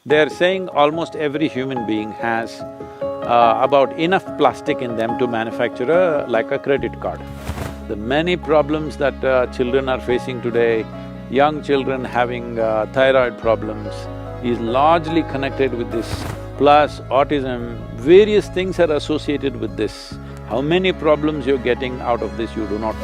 They're saying almost every human being has about enough plastic in them to manufacture like a credit card. The many problems that children are facing today, young children having thyroid problems, is largely connected with this. Plus autism, various things are associated with this. How many problems you're getting out of this, you do not.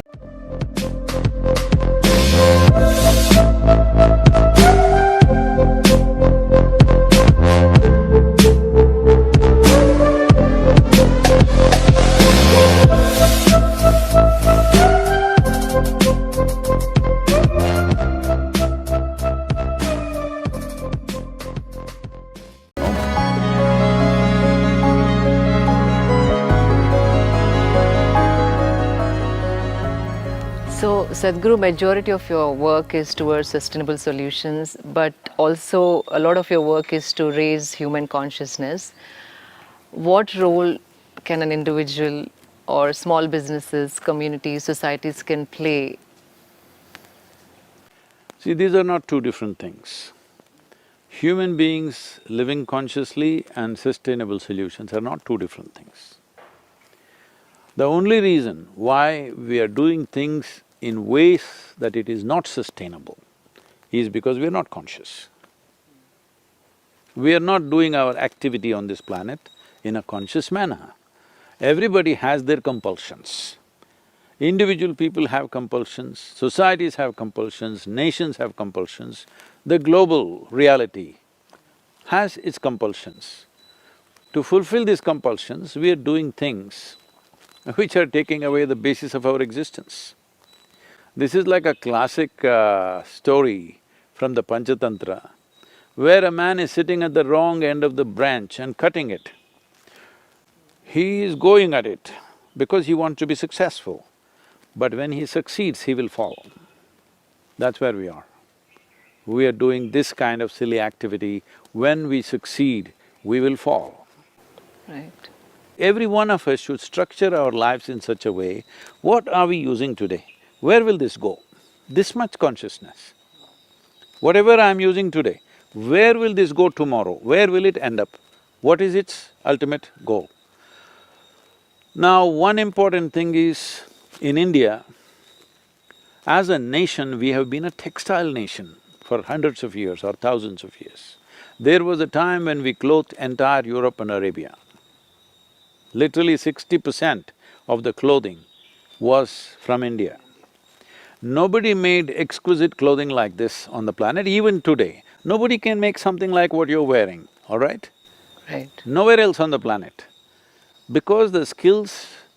So, Sadhguru, majority of your work is towards sustainable solutions, but also a lot of your work is to raise human consciousness. What role can an individual or small businesses, communities, societies can play? See, these are not two different things. Human beings living consciously and sustainable solutions are not two different things. The only reason why we are doing things in ways that it is not sustainable is because we are not conscious. We are not doing our activity on this planet in a conscious manner. Everybody has their compulsions. Individual people have compulsions, societies have compulsions, nations have compulsions. The global reality has its compulsions. To fulfill these compulsions, we are doing things which are taking away the basis of our existence. This is like a classic story from the Panchatantra, where a man is sitting at the wrong end of the branch and cutting it. He is going at it because he wants to be successful, but when he succeeds, he will fall. That's where we are. We are doing this kind of silly activity. When we succeed, we will fall. Right. Every one of us should structure our lives in such a way, what are we using today? Where will this go? This much consciousness. Whatever I'm using today, where will this go tomorrow? Where will it end up? What is its ultimate goal? Now, one important thing is, in India, as a nation, we have been a textile nation for hundreds of years or thousands of years. There was a time when we clothed entire Europe and Arabia. Literally 60% of the clothing was from India. Nobody made exquisite clothing like this on the planet, even today. Nobody can make something like what you're wearing, all right? Right. Nowhere else on the planet. Because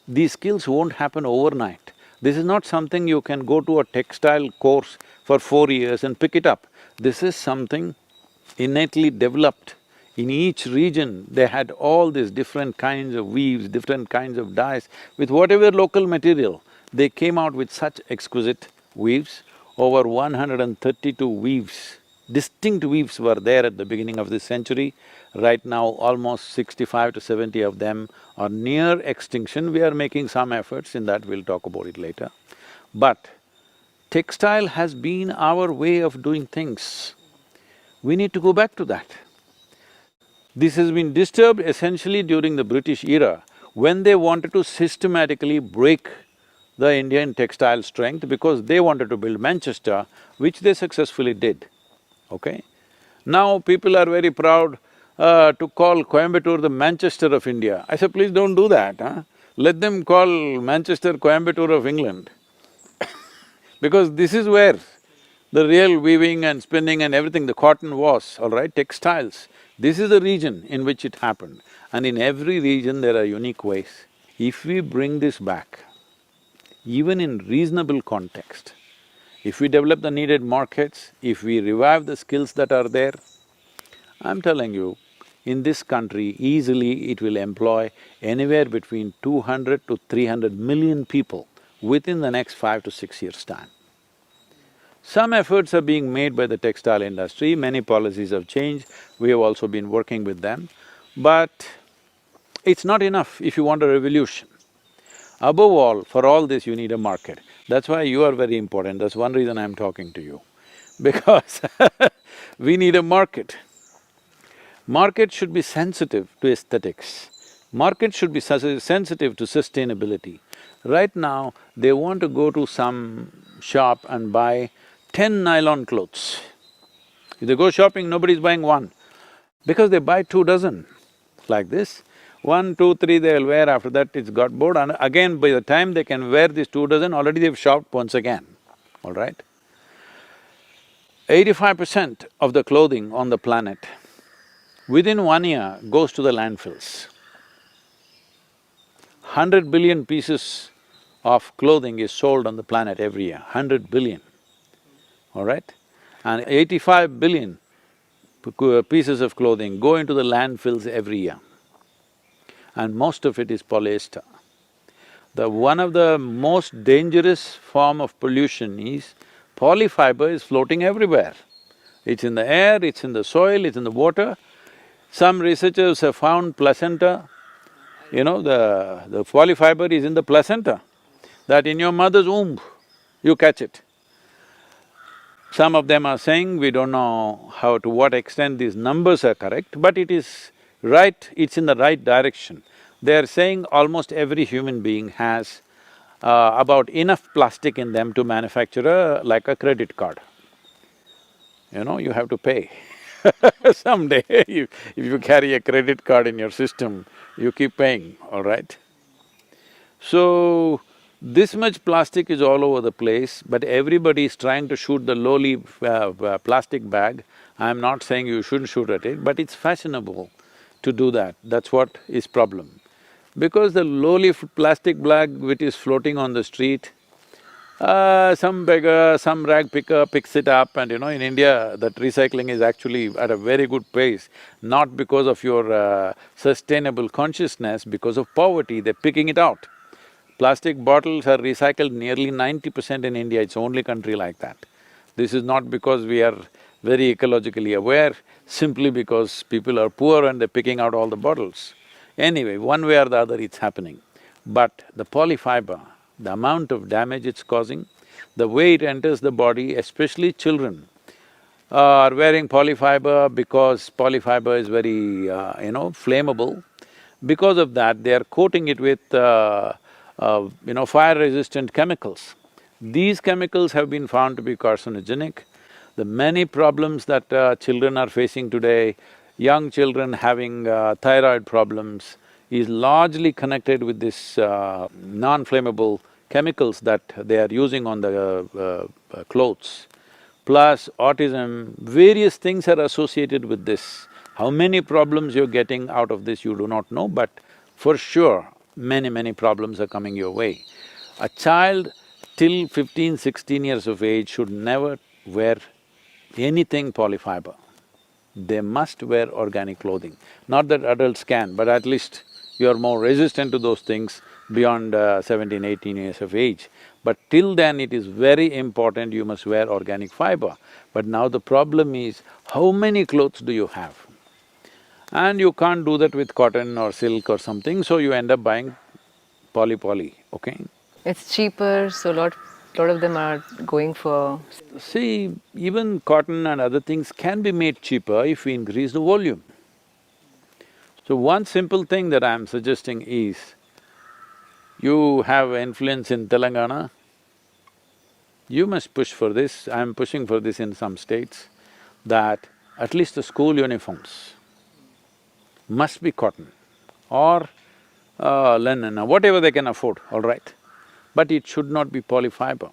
these skills won't happen overnight. This is not something you can go to a textile course for 4 years and pick it up. This is something innately developed. In each region, they had all these different kinds of weaves, different kinds of dyes. With whatever local material, they came out with such exquisite weaves. Over 132 weaves, distinct weaves were there at the beginning of this century. Right now, almost 65 to 70 of them are near extinction. We are making some efforts in that, we'll talk about it later. But textile has been our way of doing things. We need to go back to that. This has been disturbed essentially during the British era, when they wanted to systematically break the Indian textile strength because they wanted to build Manchester, which they successfully did, okay? Now people are very proud to call Coimbatore the Manchester of India. I said, please don't do that, huh? Let them call Manchester Coimbatore of England because this is where the real weaving and spinning and everything, the cotton was, all right, textiles. This is the region in which it happened, and in every region there are unique ways. If we bring this back, even in reasonable context, if we develop the needed markets, if we revive the skills that are there, I'm telling you, in this country, easily it will employ anywhere between 200 to 300 million people within the next 5 to 6 years' time. Some efforts are being made by the textile industry, many policies have changed, we have also been working with them, but it's not enough if you want a revolution. Above all, for all this you need a market. That's why you are very important, that's one reason I'm talking to you, because we need a market. Market should be sensitive to aesthetics. Market should be sensitive to sustainability. Right now, they want to go to some shop and buy 10 nylon clothes. If they go shopping, nobody's buying one, because they buy 2 dozen like this. 1, 2, 3 they'll wear, after that it's got bored, and again by the time they can wear these 2 dozen, already they've shopped once again, all right? 85% of the clothing on the planet within 1 year goes to the landfills. 100 billion pieces of clothing is sold on the planet every year, 100 billion, all right? And 85 billion pieces of clothing go into the landfills every year, and most of it is polyester. One of the most dangerous form of pollution is polyfiber is floating everywhere. It's in the air, it's in the soil, it's in the water. Some researchers have found placenta, the polyfiber is in the placenta, that in your mother's womb, you catch it. Some of them are saying, we don't know to what extent these numbers are correct, but it is right, it's in the right direction. They are saying almost every human being has about enough plastic in them to manufacture like a credit card. You have to pay. Someday, if you carry a credit card in your system, you keep paying, all right? So, this much plastic is all over the place, but everybody is trying to shoot the lowly plastic bag. I'm not saying you shouldn't shoot at it, but it's fashionable to do that, that's what is problem. Because the lowly plastic bag which is floating on the street, some beggar, some rag picker picks it up, and in India, that recycling is actually at a very good pace, not because of your sustainable consciousness, because of poverty, they're picking it out. Plastic bottles are recycled nearly 90% in India, it's the only country like that. This is not because we are very ecologically aware, simply because people are poor and they're picking out all the bottles. Anyway, one way or the other it's happening. But the polyfiber, the amount of damage it's causing, the way it enters the body, especially children are wearing polyfiber because polyfiber is very, flammable. Because of that, they are coating it with, fire-resistant chemicals. These chemicals have been found to be carcinogenic. The many problems that children are facing today, young children having thyroid problems, is largely connected with this non-flammable chemicals that they are using on the clothes. Plus autism, various things are associated with this. How many problems you're getting out of this, you do not know, but for sure, many problems are coming your way. A child till 15, 16 years of age should never wear anything polyfiber. They must wear organic clothing. Not that adults can, but at least you're more resistant to those things beyond 17, 18 years of age. But till then, it is very important you must wear organic fiber. But now the problem is, how many clothes do you have? And you can't do that with cotton or silk or something, so you end up buying poly, okay? It's cheaper, so lot of them are going for… See, even cotton and other things can be made cheaper if we increase the volume. So one simple thing that I'm suggesting is, you have influence in Telangana, you must push for this, I'm pushing for this in some states, that at least the school uniforms must be cotton or linen or whatever they can afford, all right? But it should not be polyfiber.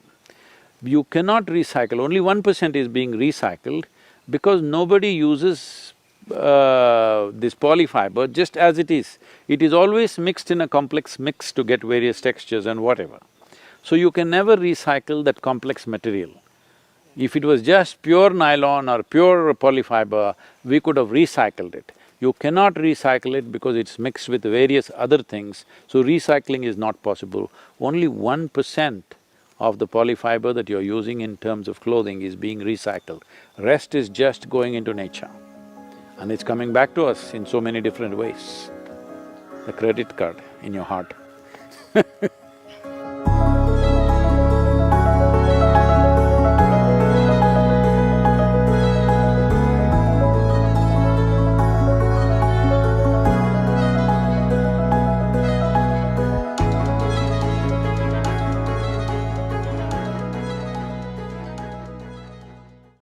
You cannot recycle, only 1% is being recycled because nobody uses this polyfiber just as it is. It is always mixed in a complex mix to get various textures and whatever. So you can never recycle that complex material. If it was just pure nylon or pure polyfiber, we could have recycled it. You cannot recycle it because it's mixed with various other things, so recycling is not possible. Only 1% of the polyfiber that you're using in terms of clothing is being recycled. Rest is just going into nature. And it's coming back to us in so many different ways. The credit card in your heart